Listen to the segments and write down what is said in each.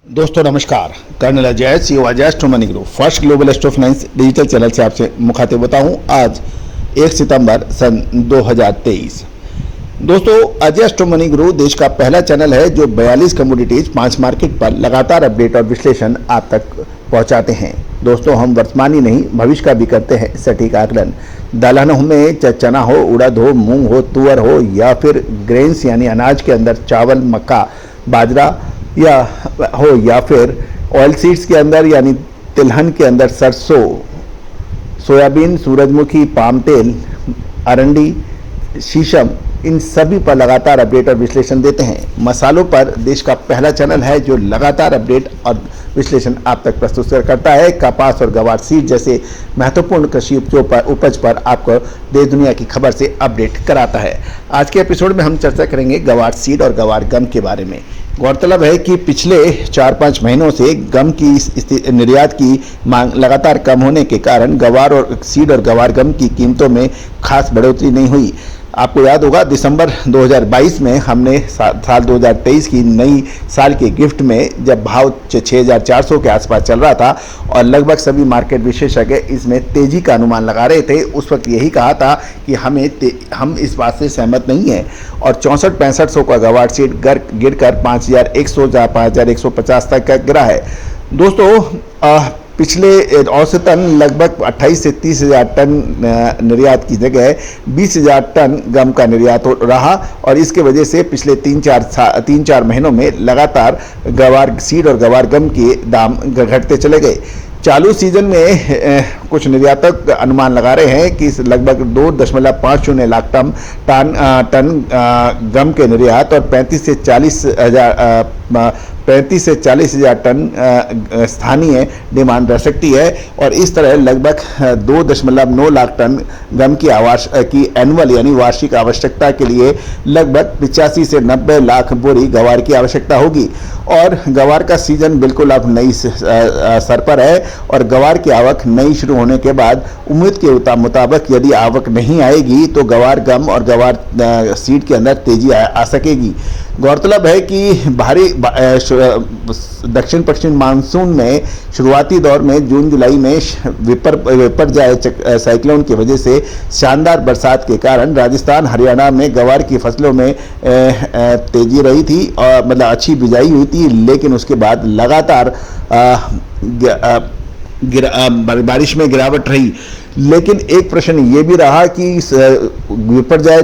दोस्तों नमस्कार, colonel Ajay CEO Ajay astro money group first global astro finance digital channel से आपसे मुखातिब होता हूं। आज 1 सितंबर सन 2023। दोस्तों, अजय एस्ट्रो मनी ग्रुप देश का पहला चैनल है जो 42 कमोडिटीज 5 मार्केट पर लगातार अपडेट और विश्लेषण आप तक पहुंचाते हैं। दोस्तों, हम वर्तमान ही नहीं भविष्य का भी करते हैं सटीक आकलन। दलहनों में चना हो, उड़द हो, मूंग हो, तुअर हो या फिर ग्रेन्स यानी अनाज के अंदर चावल, मक्का, बाजरा या फिर ऑयल सीड्स के अंदर यानी तिलहन के अंदर सरसों, सोयाबीन, सूरजमुखी, पाम तेल, अरंडी, शीशम, इन सभी पर लगातार अपडेट और विश्लेषण देते हैं। मसालों पर देश का पहला चैनल है जो लगातार अपडेट और विश्लेषण आप तक प्रस्तुत करता है। कपास और गवार सीड जैसे महत्वपूर्ण कृषि उपज पर आपको देश दुनिया की खबर से अपडेट कराता है। आज के एपिसोड में हम चर्चा करेंगे गवार सीड और गवार गम के बारे में। गौरतलब है कि पिछले 4-5 महीनों से गम की निर्यात की मांग लगातार कम होने के कारण गवार और सीड और गवार गम की कीमतों में खास बढ़ोतरी नहीं हुई। आपको याद होगा दिसंबर 2022 में हमने साल 2023 की नई साल के गिफ्ट में जब भाव 6400 के आसपास चल रहा था और लगभग सभी मार्केट विशेषज्ञ इसमें तेजी का अनुमान लगा रहे थे, उस वक्त यही कहा था कि हम इस बात से सहमत नहीं हैं और 64-6500 का गवार सीड गिरकर 5100 या 5150 तक का गिरा है। दोस्तों, पिछले औसतन लगभग 28 से 30 हज़ार टन निर्यात की जगह 20 हज़ार टन गम का निर्यात हो रहा और इसके वजह से पिछले 3-4 महीनों में लगातार गवार सीड और गवार गम के दाम घटते चले गए। चालू सीजन में कुछ निर्यातक अनुमान लगा रहे हैं कि लगभग 2.50 लाख टन गम के निर्यात और 35 से 40 हज़ार टन स्थानीय डिमांड रह सकती है और इस तरह लगभग 2.9 लाख टन गम की एनुअल यानी वार्षिक आवश्यकता के लिए लगभग 85 से 90 लाख बोरी गवार की आवश्यकता होगी। और गवार का सीजन बिल्कुल अब नई सर पर है और गवार की आवक नई शुरू होने के बाद उम्मीद के मुताबिक यदि आवक नहीं आएगी तो गवार गम और गवार सीड के अंदर तेजी आ सकेगी। गौरतलब है कि भारी दक्षिण पश्चिम मानसून में शुरुआती दौर में जून जुलाई में विपर्जय साइक्लोन की वजह से शानदार बरसात के कारण राजस्थान हरियाणा में गवार की फसलों में तेजी रही थी और मतलब अच्छी बिजाई हुई थी, लेकिन उसके बाद लगातार बारिश में गिरावट रही। लेकिन एक प्रश्न ये भी रहा कि विपर्जय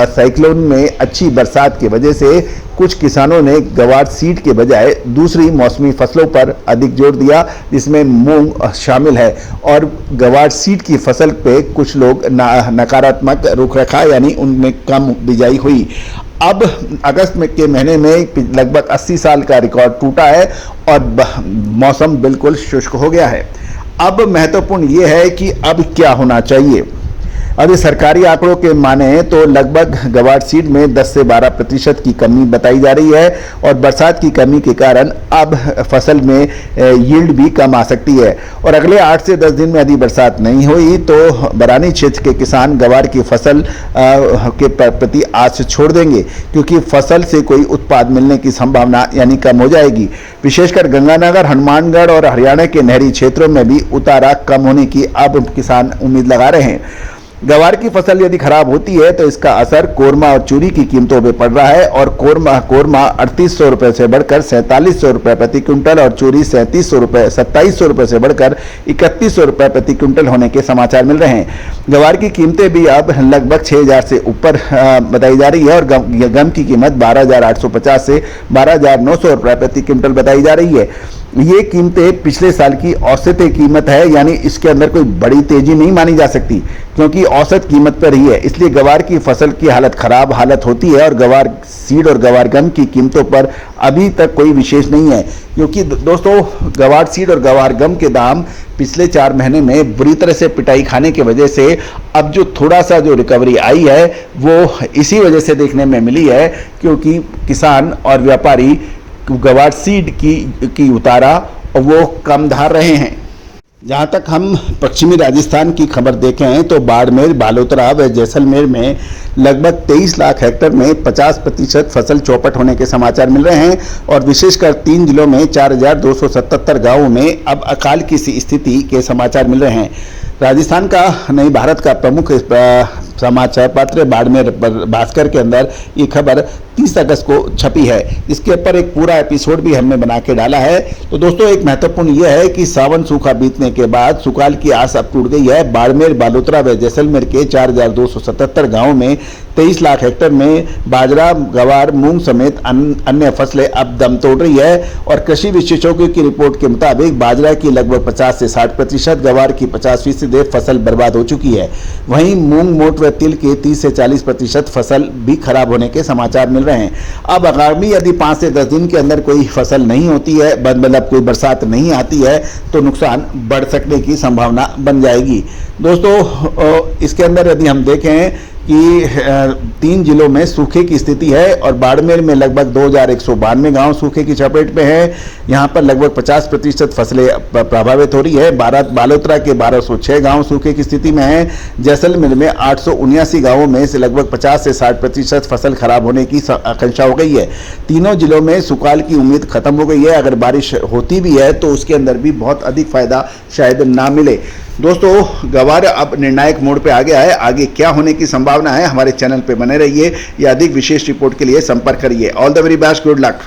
साइक्लोन में अच्छी बरसात की वजह से कुछ किसानों ने गवार सीड के बजाय दूसरी मौसमी फसलों पर अधिक जोर दिया जिसमें मूंग शामिल है और गवार सीड की फसल पे कुछ लोग नकारात्मक रुख रखा यानी उनमें कम बिजाई हुई। अब अगस्त के महीने में लगभग 80 साल का रिकॉर्ड टूटा है और मौसम बिल्कुल शुष्क हो गया है। अब महत्वपूर्ण ये है कि अब क्या होना चाहिए। अभी सरकारी आंकड़ों के माने तो लगभग गवार सीड में 10 से 12% की कमी बताई जा रही है और बरसात की कमी के कारण अब फसल में यील्ड भी कम आ सकती है और अगले 8 से 10 दिन में यदि बरसात नहीं हुई तो बरानी क्षेत्र के किसान गवार की फसल के प्रति आस छोड़ देंगे क्योंकि फसल से कोई उत्पाद मिलने की संभावना यानी कम हो जाएगी। विशेषकर गंगानगर, हनुमानगढ़ और हरियाणा के नहरी क्षेत्रों में भी उतारा कम होने की अब किसान उम्मीद लगा रहे हैं। गवार की फसल यदि खराब होती है तो इसका असर कोरमा और चूरी की कीमतों पर पड़ रहा है और कोरमा 3800 रुपये से बढ़कर 4700 रुपये प्रति क्विंटल और चूरी 2700 रुपये से बढ़कर 3100 रुपये प्रति क्विंटल होने के समाचार मिल रहे हैं। गवार की कीमतें भी अब लगभग 6000 से ऊपर बताई जा रही है और गम की कीमत 12850 से 12900 रुपये प्रति क्विंटल बताई जा रही है। ये कीमतें पिछले साल की औसत कीमत है यानी इसके अंदर कोई बड़ी तेजी नहीं मानी जा सकती क्योंकि औसत कीमत पर ही है, इसलिए गवार की फसल की खराब हालत होती है और गवार सीड और गवार गम की कीमतों पर अभी तक कोई विशेष नहीं है क्योंकि दोस्तों गवार सीड और गवार गम के दाम पिछले 4 महीने में बुरी तरह से पिटाई खाने की वजह से अब जो थोड़ा सा जो रिकवरी आई है वो इसी वजह से देखने में मिली है क्योंकि किसान और व्यापारी गवार सीड की उतारा वो कम धार रहे हैं। जहां तक हम पश्चिमी राजस्थान की खबर देखें तो बाड़मेर, बालोतरा व जैसलमेर में लगभग 23 लाख हेक्टेयर में 50% फसल चौपट होने के समाचार मिल रहे हैं और विशेषकर 3 जिलों में 4,277 गांवों में अब अकाल की सी स्थिति के समाचार मिल रहे हैं। राजस्थान का नहीं भारत का प्रमुख समाचार पत्र बाड़मेर भास्कर के अंदर ये खबर 30 अगस्त को छपी है। इसके ऊपर एक पूरा एपिसोड भी हमने बना के डाला है। तो दोस्तों एक महत्वपूर्ण यह है कि सावन सूखा बीतने के बाद सुकाल की आस अब टूट गई है। बाड़मेर, बालोतरा व जैसलमेर के 4,277 गांवों में 23 लाख हेक्टेयर में बाजरा, गवार, मूंग समेत अन्य फसलें अब दम तोड़ रही है और कृषि विशेषज्ञों की रिपोर्ट के मुताबिक बाजरा की लगभग 50 से 60%, गवार की 50% फसल बर्बाद हो चुकी है। वहीं मूंग, मोट व तिल के 30 से 40% फसल भी खराब होने के समाचार मिल रहे हैं। अब आगामी यदि 5 से 10 दिन के अंदर कोई फसल नहीं होती है, मतलब कोई बरसात नहीं आती है, तो नुकसान बढ़ सकने की संभावना बन जाएगी। दोस्तों इसके अंदर यदि हम देखें कि 3 जिलों में सूखे की स्थिति है और बाड़मेर में लगभग 2,192 गांव सूखे की चपेट में है। यहां पर लगभग 50% फसलें प्रभावित हो रही है। बालोतरा के 1,206 गांव सूखे की स्थिति में है। जैसलमेर में 879 गांवों में से लगभग 50 से 60% फसल खराब होने की आशंका हो गई है। तीनों जिलों में सुकाल की उम्मीद खत्म हो गई है। अगर बारिश होती भी है तो उसके अंदर भी बहुत अधिक फायदा शायद ना मिले। दोस्तों गवार अब निर्णायक मोड़ पे आ गया है। आगे क्या होने की संभावना है, हमारे चैनल पे बने रहिए या अधिक विशेष रिपोर्ट के लिए संपर्क करिए। All the very best, good luck.